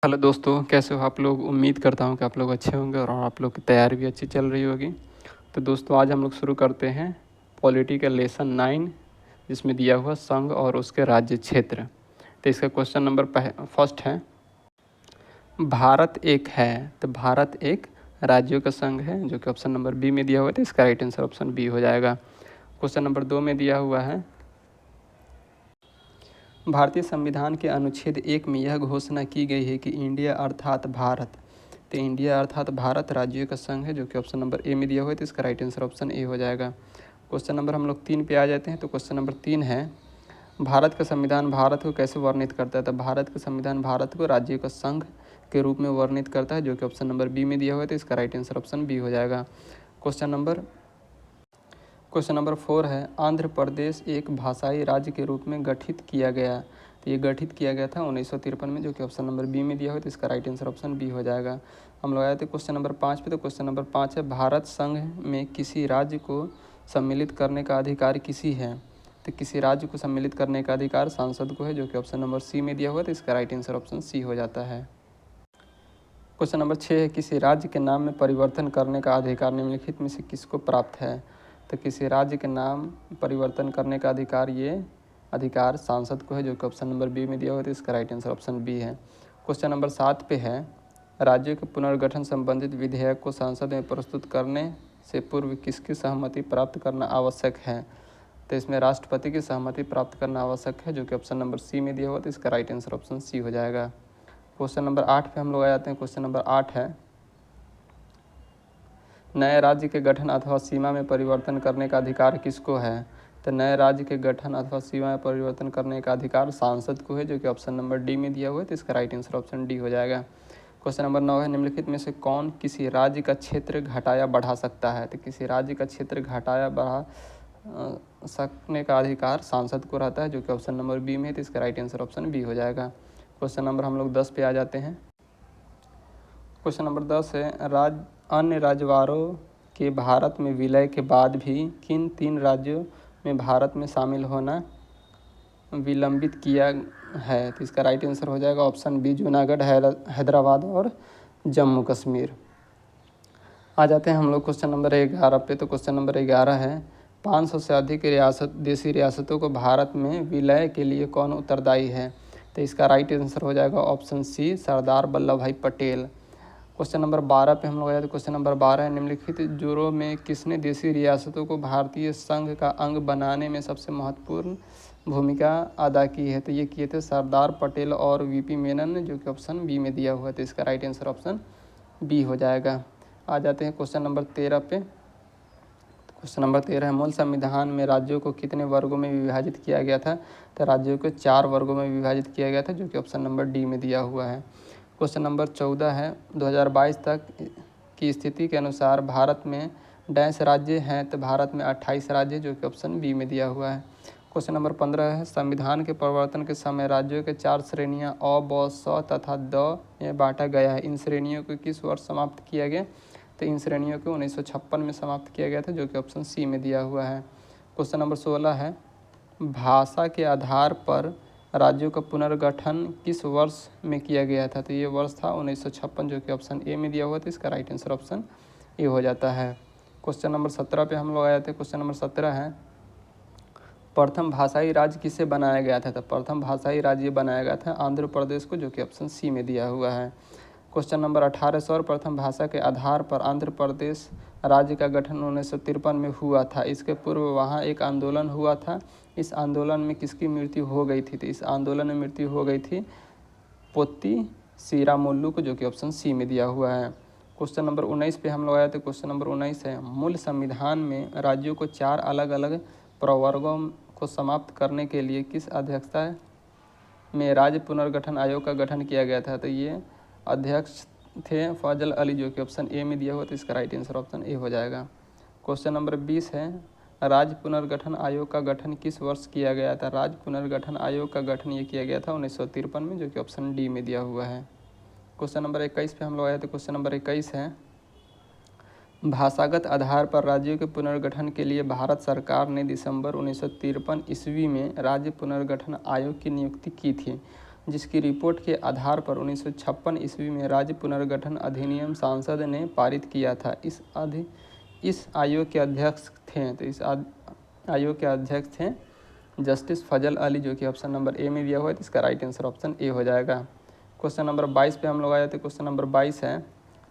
Hello दोस्तों, कैसे हो आप लोग। उम्मीद करता हूँ कि आप लोग अच्छे होंगे और आप लोग की तैयारी भी अच्छी चल रही होगी। तो दोस्तों, आज हम लोग शुरू करते हैं पॉलिटिकल लेसन 9, जिसमें दिया हुआ संघ और उसके राज्य क्षेत्र। तो इसका क्वेश्चन नंबर फर्स्ट है, भारत एक है। तो भारत एक राज्यों का संघ है, जो कि ऑप्शन नंबर बी में दिया हुआ है। तो इसका राइट आंसर ऑप्शन बी हो जाएगा। क्वेश्चन नंबर 2 में दिया हुआ है, भारतीय संविधान के अनुच्छेद 1 में यह घोषणा की गई है कि इंडिया अर्थात भारत। तो इंडिया अर्थात भारत राज्यों का संघ है, जो कि ऑप्शन नंबर ए में दिया हुआ है। तो इसका राइट आंसर ऑप्शन ए हो जाएगा। क्वेश्चन नंबर हम लोग 3 पे आ जाते हैं। तो क्वेश्चन नंबर 3 है, भारत का संविधान भारत को कैसे वर्णित करता है। तो भारत का संविधान भारत को राज्यों का संघ के रूप में वर्णित करता है, जो कि ऑप्शन नंबर बी में दिया हुआ है। तो इसका राइट आंसर ऑप्शन बी हो जाएगा। क्वेश्चन नंबर 4 है, आंध्र प्रदेश एक भाषाई राज्य के रूप में गठित किया गया। तो ये गठित किया गया था 1953 में, जो कि ऑप्शन नंबर बी में दिया हुआ है। तो इसका राइट आंसर ऑप्शन बी हो जाएगा। हम लोग आए थे क्वेश्चन नंबर 5 पे। तो क्वेश्चन नंबर 5 है, भारत संघ में किसी राज्य को सम्मिलित करने का अधिकार किसी है। तो किसी राज्य को सम्मिलित करने का अधिकार सांसद को है, जो कि ऑप्शन नंबर सी में दिया हुआ है। तो इसका राइट आंसर ऑप्शन सी हो जाता है। क्वेश्चन नंबर 6 है, किसी राज्य के नाम में परिवर्तन करने का अधिकार निम्नलिखित में से किसको प्राप्त है। तो किसी राज्य के नाम परिवर्तन करने का अधिकार, ये अधिकार सांसद को है, जो कि ऑप्शन नंबर बी में दिया हुआ है। तो इसका राइट आंसर ऑप्शन बी है। क्वेश्चन नंबर 7 पे है, राज्यों के पुनर्गठन संबंधित विधेयक को संसद में प्रस्तुत करने से पूर्व किसकी सहमति प्राप्त करना आवश्यक है। तो इसमें राष्ट्रपति की सहमति प्राप्त करना आवश्यक है, जो कि ऑप्शन नंबर सी में दिया हुआ है। तो इसका राइट आंसर ऑप्शन सी हो जाएगा। क्वेश्चन नंबर 8 पे हम लोग आ जाते हैं। क्वेश्चन नंबर 8 है, नए राज्य के गठन अथवा सीमा में परिवर्तन करने का अधिकार किसको है। तो नए राज्य के गठन अथवा सीमा में परिवर्तन करने का अधिकार सांसद को है, जो कि ऑप्शन नंबर डी में दिया हुआ है। तो इसका राइट आंसर ऑप्शन डी हो जाएगा। क्वेश्चन नंबर 9 है, निम्नलिखित में से कौन किसी राज्य का क्षेत्र घटाया बढ़ा सकता है। तो किसी राज्य का क्षेत्र घटाया बढ़ा सकने का अधिकार सांसद को रहता है, जो कि ऑप्शन नंबर बी में है। तो इसका राइट आंसर ऑप्शन बी हो जाएगा। क्वेश्चन नंबर हम लोग 10 पे आ जाते हैं। क्वेश्चन नंबर 10 है, अन्य राज्यवारों के भारत में विलय के बाद भी किन 3 राज्यों में भारत में शामिल होना विलंबित किया है। तो इसका राइट आंसर हो जाएगा ऑप्शन बी, जूनागढ़, हैदराबाद और जम्मू कश्मीर। आ जाते हैं हम लोग क्वेश्चन नंबर 11 पे। तो क्वेश्चन नंबर 11 है, 500 से अधिक देशी रियासतों को भारत में विलय के लिए कौन उत्तरदायी है। तो इसका राइट आंसर हो जाएगा ऑप्शन सी, सरदार वल्लभ भाई पटेल। क्वेश्चन नंबर 12 पे हम लोग आए। तो क्वेश्चन नंबर 12 है, निम्नलिखित जोड़ों में किसने देशी रियासतों को भारतीय संघ का अंग बनाने में सबसे महत्वपूर्ण भूमिका अदा की है। तो ये किए थे सरदार पटेल और वीपी मेनन ने, जो कि ऑप्शन बी में दिया हुआ है। तो इसका राइट आंसर ऑप्शन बी हो जाएगा। आ जाते हैं क्वेश्चन नंबर 13 पे। क्वेश्चन नंबर 13 है, मूल संविधान में राज्यों को कितने वर्गों में विभाजित किया गया था। तो राज्यों को 4 वर्गों में विभाजित किया गया था, जो कि ऑप्शन नंबर डी में दिया हुआ है। क्वेश्चन नंबर 14 है, 2022 तक की स्थिति के अनुसार भारत में डैश राज्य हैं। तो भारत में 28 राज्य, जो कि ऑप्शन बी में दिया हुआ है। क्वेश्चन नंबर 15 है, संविधान के परिवर्तन के समय राज्यों के 4 श्रेणियां अ, ब, स तथा द में बांटा गया है। इन श्रेणियों को किस वर्ष समाप्त किया गया। तो इन श्रेणियों को 1956 में समाप्त किया गया था, जो कि ऑप्शन सी में दिया हुआ है। क्वेश्चन नंबर 16 है, भाषा के आधार पर राज्यों का पुनर्गठन किस वर्ष में किया गया था। तो ये वर्ष था 1956, जो कि ऑप्शन ए में दिया हुआ था। इसका राइट आंसर ऑप्शन ए हो जाता है। क्वेश्चन नंबर 17 पे हम लोग आए थे। क्वेश्चन नंबर 17 है, प्रथम भाषाई राज्य किसे बनाया गया था। तो प्रथम भाषाई राज्य बनाया गया था आंध्र प्रदेश को, जो कि ऑप्शन सी में दिया हुआ है। क्वेश्चन नंबर 18, सर्वप्रथम भाषा के आधार पर आंध्र प्रदेश राज्य का गठन 1953 में हुआ था। इसके पूर्व वहाँ एक आंदोलन हुआ था। इस आंदोलन में किसकी मृत्यु हो गई थी। तो इस आंदोलन में मृत्यु हो गई थी पोती सीरामुल्लू को, जो कि ऑप्शन सी में दिया हुआ है। क्वेश्चन नंबर 19 पे हम लोग आए थे। क्वेश्चन नंबर 19 है, मूल संविधान में राज्यों को 4 अलग अलग प्रवर्गों को समाप्त करने के लिए किस अध्यक्षता में राज्य पुनर्गठन आयोग का गठन किया गया था। तो ये अध्यक्ष थे फजल अली, जो कि ऑप्शन ए में दिया हुआ। तो इसका राइट आंसर ऑप्शन ए हो जाएगा। क्वेश्चन नंबर 20 है, राज्य पुनर्गठन आयोग का गठन किस वर्ष किया गया था। राज्य पुनर्गठन आयोग का गठन ये किया गया था 1953 में, जो कि ऑप्शन डी में दिया हुआ है। क्वेश्चन नंबर 21 पे हम लोग आए थे। क्वेश्चन नंबर 21 है, भाषागत आधार पर राज्यों के पुनर्गठन के लिए भारत सरकार ने दिसंबर 1953 ईस्वी में राज्य पुनर्गठन आयोग की नियुक्ति की थी, जिसकी रिपोर्ट के आधार पर 1956 ईस्वी में राज्य पुनर्गठन अधिनियम संसद ने पारित किया था। इस आयोग के अध्यक्ष थे आयोग के अध्यक्ष थे जस्टिस फजल अली, जो कि ऑप्शन नंबर ए में दिया हुआ है, तो इसका राइट आंसर ऑप्शन ए हो जाएगा। क्वेश्चन नंबर 22 पे हम लोग आए थे। क्वेश्चन नंबर 22 है,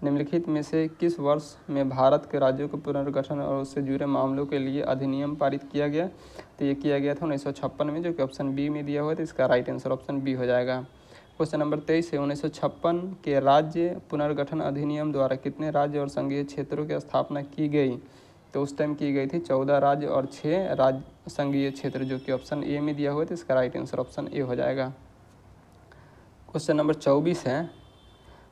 निम्नलिखित में से किस वर्ष में भारत के राज्यों के पुनर्गठन और उससे जुड़े मामलों के लिए अधिनियम पारित किया गया? तो ये किया गया था 1956 में, जो कि ऑप्शन बी में दिया हुआ है, तो इसका राइट आंसर ऑप्शन बी हो जाएगा। क्वेश्चन नंबर 23 है, 1956 के राज्य पुनर्गठन अधिनियम द्वारा कितने राज्य और संघीय क्षेत्रों की स्थापना की गई? तो उस टाइम की गई थी 14 राज्य और 6 राज्य संघीय क्षेत्र, जो कि ऑप्शन ए में दिया हुआ है, तो इसका राइट आंसर ऑप्शन ए हो जाएगा। क्वेश्चन नंबर 24 है,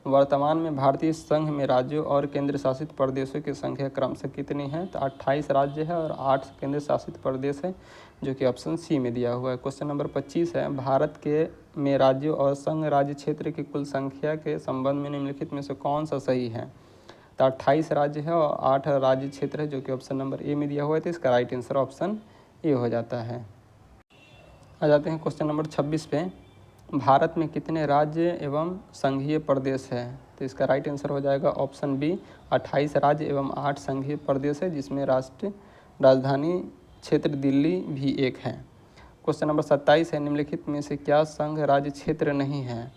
वर्तमान में भारतीय संघ में राज्यों और केंद्र शासित प्रदेशों की संख्या क्रमशः कितनी है? तो 28 राज्य है और 8 केंद्र शासित प्रदेश है, जो कि ऑप्शन सी में दिया हुआ है। क्वेश्चन नंबर 25 है, भारत के में राज्यों और संघ राज्य क्षेत्र की कुल संख्या के संबंध में निम्नलिखित में से कौन सा सही है? तो 28 राज्य है और 8 राज्य क्षेत्र है, जो कि ऑप्शन नंबर ए में दिया हुआ है, तो इसका राइट आंसर ऑप्शन ए हो जाता है। आ जाते हैं क्वेश्चन नंबर 26 पे, भारत में कितने राज्य एवं संघीय प्रदेश है? तो इसका राइट आंसर हो जाएगा ऑप्शन बी, 28 राज्य एवं 8 संघीय प्रदेश है, जिसमें राष्ट्रीय राजधानी क्षेत्र दिल्ली भी एक है। क्वेश्चन नंबर 27 है, निम्नलिखित में से क्या संघ राज्य क्षेत्र नहीं है?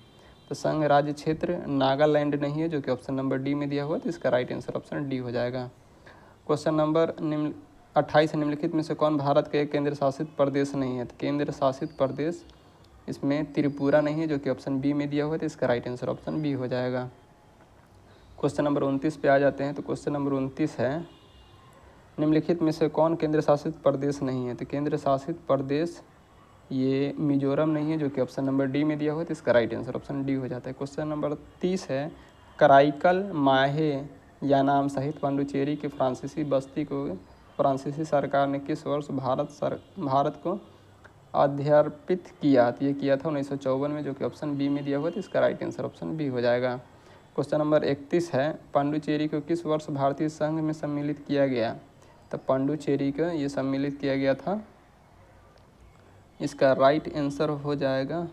तो संघ राज्य क्षेत्र नागालैंड नहीं है, जो कि ऑप्शन नंबर डी में दिया हुआ है, तो इसका राइट आंसर ऑप्शन डी हो जाएगा। क्वेश्चन नंबर 28 है, निम्नलिखित में से कौन भारत का एक केंद्र शासित प्रदेश नहीं है? तो केंद्र शासित प्रदेश इसमें त्रिपुरा नहीं है, जो कि ऑप्शन बी में दिया हुआ है, तो इसका राइट आंसर ऑप्शन बी हो जाएगा। क्वेश्चन नंबर 29 पे आ जाते हैं। तो क्वेश्चन नंबर 29 है, निम्नलिखित में से कौन केंद्र शासित प्रदेश नहीं है? तो केंद्र शासित प्रदेश ये मिजोरम नहीं है, जो कि ऑप्शन नंबर डी में दिया हुआ है, तो इसका राइट आंसर ऑप्शन डी हो जाता है। क्वेश्चन नंबर 30 है, कराईकल माहे या नाम सहित पांडुचेरी की फ्रांसीसी बस्ती को फ्रांसीसी सरकार ने किस वर्ष भारत को अध्यर्पित किया? तो ये किया था 1954 में, जो कि ऑप्शन बी में दिया हुआ है, तो इसका राइट आंसर ऑप्शन बी हो जाएगा। क्वेश्चन नंबर 31 है, पांडुचेरी को किस वर्ष भारतीय संघ में सम्मिलित किया गया? तो पांडुचेरी को ये सम्मिलित किया गया था, इसका राइट आंसर हो जाएगा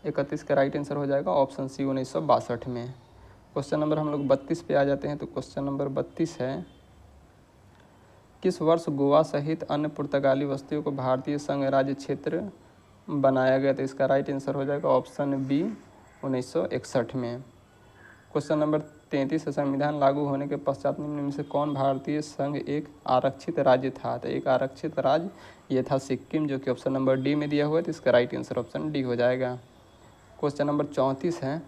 31 का राइट आंसर हो जाएगा ऑप्शन सी, 1962 में। क्वेश्चन नंबर हम लोग 32 पे आ जाते हैं। तो क्वेश्चन नंबर 32 है, किस वर्ष गोवा सहित अन्य पुर्तगाली बस्तियों को भारतीय संघ राज्य क्षेत्र बनाया गया? तो इसका राइट आंसर हो जाएगा ऑप्शन बी, 1961 में। क्वेश्चन नंबर 33 है, संविधान लागू होने के पश्चात निम्न में से कौन भारतीय संघ एक आरक्षित राज्य था? तो एक आरक्षित राज्य ये था सिक्किम, जो कि ऑप्शन नंबर डी में दिया हुआ है, तो इसका राइट आंसर ऑप्शन डी हो जाएगा। क्वेश्चन नंबर 34 है,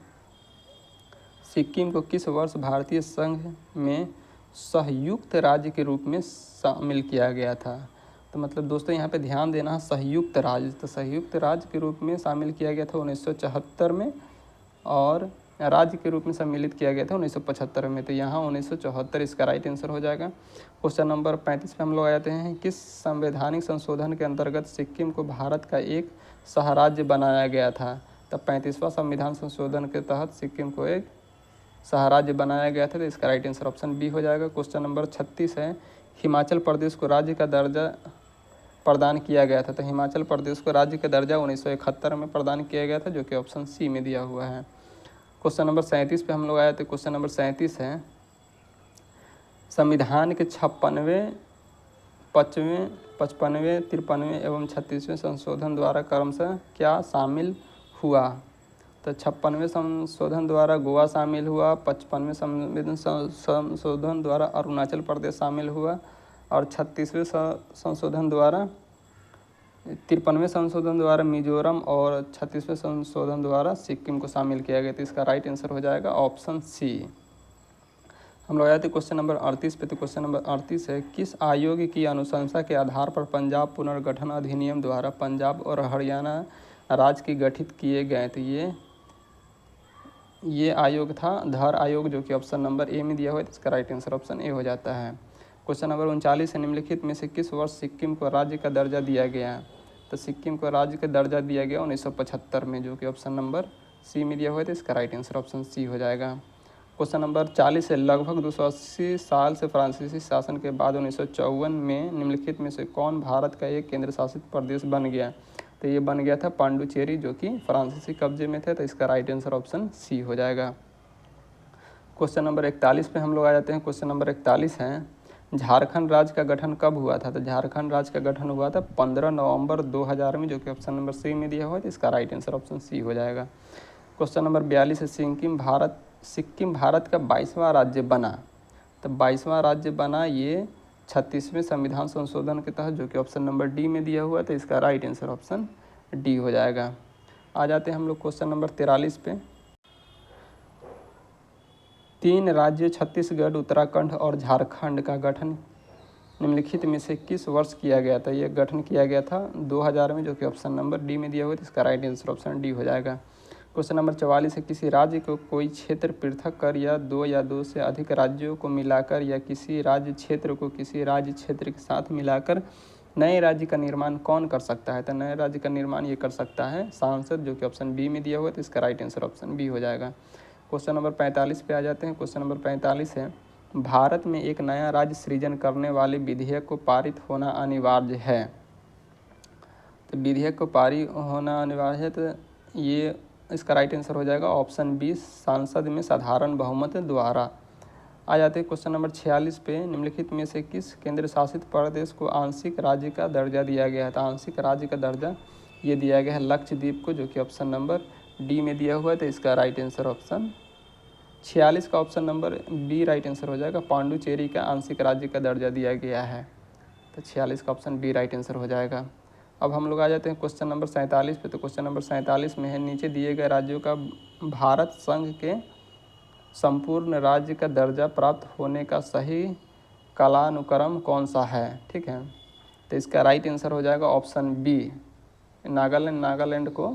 सिक्किम को किस वर्ष भारतीय संघ में संयुक्त राज्य के रूप में शामिल किया गया था? तो मतलब दोस्तों यहाँ पे ध्यान देना है, संयुक्त राज्य, तो संयुक्त राज्य के रूप में शामिल किया गया था 1974 में, और राज्य के रूप में सम्मिलित किया गया था 1975 में, तो यहाँ 1974 इसका राइट आंसर हो जाएगा। क्वेश्चन नंबर 35 पे हम लोग आ जाते हैं, किस संवैधानिक संशोधन के अंतर्गत सिक्किम को भारत का एक सहराज्य बनाया गया था? तब 35वां संविधान संशोधन के तहत सिक्किम को एक सहराज्य बनाया गया था, तो इसका राइट आंसर ऑप्शन बी हो जाएगा। क्वेश्चन नंबर 36 है, हिमाचल प्रदेश को राज्य का दर्जा प्रदान किया गया था? तो हिमाचल प्रदेश को राज्य का दर्जा 1971 में प्रदान किया गया था, जो कि ऑप्शन सी में दिया हुआ है। क्वेश्चन नंबर 37 पे हम लोग आए थे। क्वेश्चन नंबर 37 है, संविधान के 56वें, 55वें, 53वें एवं 36वें संशोधन द्वारा क्रमशः क्या शामिल हुआ? तो 56वें संशोधन द्वारा गोवा शामिल हुआ, 55वें संशोधन द्वारा अरुणाचल प्रदेश शामिल हुआ, और 36वें संशोधन द्वारा 53वें संशोधन द्वारा मिजोरम, और 36वें संशोधन द्वारा सिक्किम को शामिल किया गया। तो इसका राइट आंसर हो जाएगा ऑप्शन सी। हम लोग आए थे क्वेश्चन नंबर 38 पे। तो क्वेश्चन नंबर 38 है, किस आयोग की अनुशंसा के आधार पर पंजाब पुनर्गठन अधिनियम द्वारा पंजाब और हरियाणा राज्य के गठित किए गए? तो ये आयोग था धर आयोग, जो कि ऑप्शन नंबर ए में दिया हुआ है, तो इसका राइट आंसर ऑप्शन ए हो जाता है। क्वेश्चन नंबर 39 है, निम्नलिखित में से किस वर्ष सिक्किम को राज्य का दर्जा दिया गया? तो सिक्किम को राज्य का दर्जा दिया गया 1975 में, जो कि ऑप्शन नंबर सी में दिया हुआ है, तो इसका राइट आंसर ऑप्शन सी हो जाएगा। क्वेश्चन नंबर 40 है, लगभग 280 साल से फ्रांसीसी शासन के बाद 1954 में निम्नलिखित में से कौन भारत का एक केंद्र शासित प्रदेश बन गया? तो ये बन गया था पांडुचेरी, जो कि फ्रांसीसी कब्जे में थे। तो इसका राइट आंसर ऑप्शन सी हो जाएगा। क्वेश्चन नंबर 41 पे हम लोग आ जाते हैं। क्वेश्चन नंबर 41 है, झारखंड राज्य का गठन कब हुआ था? तो झारखंड राज्य का गठन हुआ था 15 नवंबर 2000 में, जो कि ऑप्शन नंबर सी में दिया हुआ है। तो इसका राइट आंसर ऑप्शन सी हो जाएगा। क्वेश्चन नंबर 42 है, सिक्किम भारत का 22वां राज्य बना। तो 22वां राज्य बना ये 36वें संविधान संशोधन के तहत, जो कि ऑप्शन नंबर डी में दिया हुआ है। तो इसका राइट आंसर ऑप्शन डी हो जाएगा। आ जाते हैं हम लोग क्वेश्चन नंबर 43 पे। 3 राज्य छत्तीसगढ़, उत्तराखंड और झारखंड का गठन निम्नलिखित में से किस वर्ष किया गया था? यह गठन किया गया था 2000 में, जो कि ऑप्शन नंबर डी में दिया हुआ है। तो इसका राइट आंसर ऑप्शन डी हो जाएगा। क्वेश्चन नंबर 44 है, किसी राज्य को कोई क्षेत्र पृथक कर या दो से अधिक राज्यों को मिलाकर या किसी राज्य क्षेत्र को किसी राज्य क्षेत्र के साथ मिलाकर नए राज्य का निर्माण कौन कर सकता है? तो नए राज्य का निर्माण ये कर सकता है सांसद, जो कि ऑप्शन बी में दिया हुआ है। तो इसका राइट आंसर ऑप्शन बी हो जाएगा। क्वेश्चन नंबर 45 पे आ जाते हैं। क्वेश्चन नंबर 45 है, भारत में एक नया राज्य सृजन करने वाले विधेयक को पारित होना अनिवार्य है। तो विधेयक को पारित होना अनिवार्य है, तो ये इसका राइट आंसर हो जाएगा ऑप्शन बी, संसद में साधारण बहुमत द्वारा। आ जाते हैं क्वेश्चन नंबर 46 पे, निम्नलिखित में से किस केंद्र शासित प्रदेश को आंशिक राज्य का दर्जा दिया गया है? तो आंशिक राज्य का दर्जा ये दिया गया है लक्षद्वीप को, जो कि ऑप्शन नंबर डी में दिया हुआ है। तो इसका राइट आंसर ऑप्शन 46 का option number B right answer हो जाएगा। पांडुचेरी का आंशिक राज्य का दर्जा दिया गया है। तो 46 का ऑप्शन बी राइट आंसर हो जाएगा। अब हम लोग आ जाते हैं क्वेश्चन नंबर 47 पे। तो क्वेश्चन नंबर 47 में है, नीचे दिए गए राज्यों का भारत संघ के संपूर्ण राज्य का दर्जा प्राप्त होने का सही कालानुक्रम कौन सा है? ठीक है, तो इसका राइट आंसर हो जाएगा ऑप्शन बी, नागालैंड को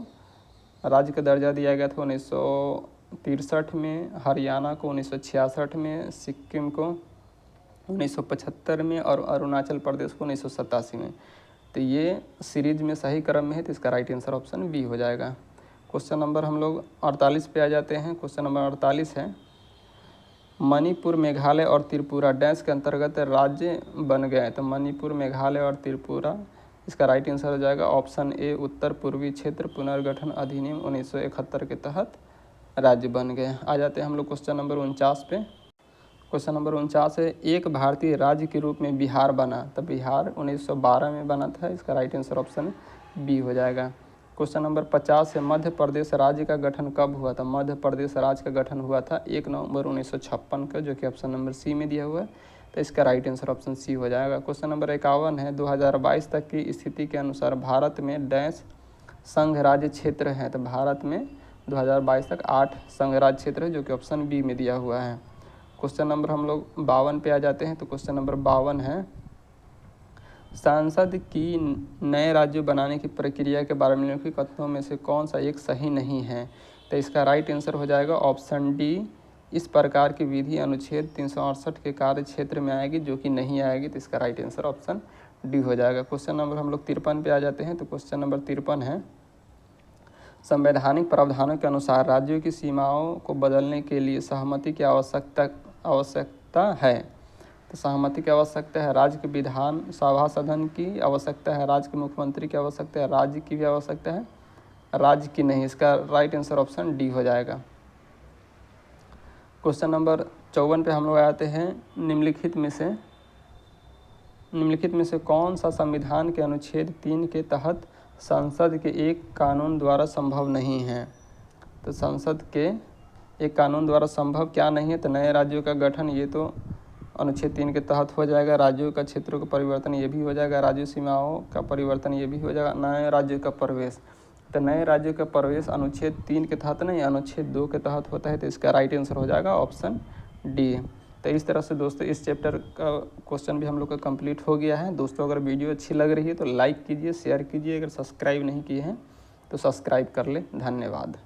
राज्य का दर्जा दिया गया था 1963 में, हरियाणा को 1966 में, सिक्किम को 1975 में और अरुणाचल प्रदेश को 1987 में। तो ये सीरीज में सही क्रम में है। तो इसका राइट आंसर ऑप्शन बी हो जाएगा। क्वेश्चन नंबर हम लोग 48 पे आ जाते हैं। क्वेश्चन नंबर 48 है, मणिपुर, मेघालय और त्रिपुरा डैश के अंतर्गत राज्य बन गए। तो मणिपुर, मेघालय और त्रिपुरा, इसका राइट आंसर हो जाएगा ऑप्शन ए, उत्तर पूर्वी क्षेत्र पुनर्गठन अधिनियम 1971 के तहत राज्य बन गए। आ जाते हैं हम लोग क्वेश्चन नंबर 49 पे। क्वेश्चन नंबर 49 है, एक भारतीय राज्य के रूप में बिहार बना। तो बिहार 1912 में बना था। इसका राइट आंसर ऑप्शन बी हो जाएगा। क्वेश्चन नंबर 50 है, मध्य प्रदेश राज्य का गठन कब हुआ था? मध्य प्रदेश राज्य का गठन हुआ था 1 नवंबर 1956 को, जो कि ऑप्शन नंबर सी में दिया हुआ है। तो इसका राइट आंसर ऑप्शन सी हो जाएगा। क्वेश्चन नंबर 51 है, 2022 तक की स्थिति के अनुसार भारत में डैश संघ राज्य क्षेत्र है। तो भारत में 2022 तक 8 संघ राज्य क्षेत्र है, जो कि ऑप्शन बी में दिया हुआ है। क्वेश्चन नंबर हम लोग 52 पे आ जाते हैं। तो क्वेश्चन नंबर 52 है, सांसद की नए राज्य बनाने की प्रक्रिया के बारे में निम्नलिखित कथनों में से कौन सा एक सही नहीं है? तो इसका राइट आंसर हो जाएगा ऑप्शन डी, इस प्रकार की विधि अनुच्छेद 368 के कार्य क्षेत्र में आएगी, जो कि नहीं आएगी। तो इसका राइट आंसर ऑप्शन डी हो जाएगा। क्वेश्चन नंबर हम लोग 53 पे आ जाते हैं। तो क्वेश्चन नंबर 53 है, संवैधानिक प्रावधानों के अनुसार राज्यों की सीमाओं को बदलने के लिए सहमति की आवश्यकता है। तो सहमति की आवश्यकता है, राज्य के विधान सभा सदन की आवश्यकता है, राज्य के मुख्यमंत्री की आवश्यकता है, राज्य की भी आवश्यकता है, राज्य की नहीं। इसका राइट आंसर ऑप्शन डी हो जाएगा। क्वेश्चन नंबर 54 पे हम लोग आते हैं, निम्नलिखित में से कौन सा संविधान के अनुच्छेद 3 के तहत संसद के एक कानून द्वारा संभव नहीं है? तो संसद के एक कानून द्वारा संभव क्या नहीं है? तो नए राज्यों का गठन, ये तो अनुच्छेद 3 के तहत हो जाएगा। राज्यों का क्षेत्रों का परिवर्तन ये भी हो जाएगा। राज्य सीमाओं का परिवर्तन ये भी हो जाएगा। नए राज्यों का प्रवेश, तो नए राज्यों का प्रवेश अनुच्छेद 3 के तहत नहीं, अनुच्छेद 2 के तहत होता है। तो इसका राइट आंसर हो जाएगा ऑप्शन डी। तो इस तरह से दोस्तों इस चैप्टर का क्वेश्चन भी हम लोग का कंप्लीट हो गया है। दोस्तों अगर वीडियो अच्छी लग रही है तो लाइक कीजिए, शेयर कीजिए। अगर सब्सक्राइब नहीं किए हैं तो सब्सक्राइब कर ले। धन्यवाद।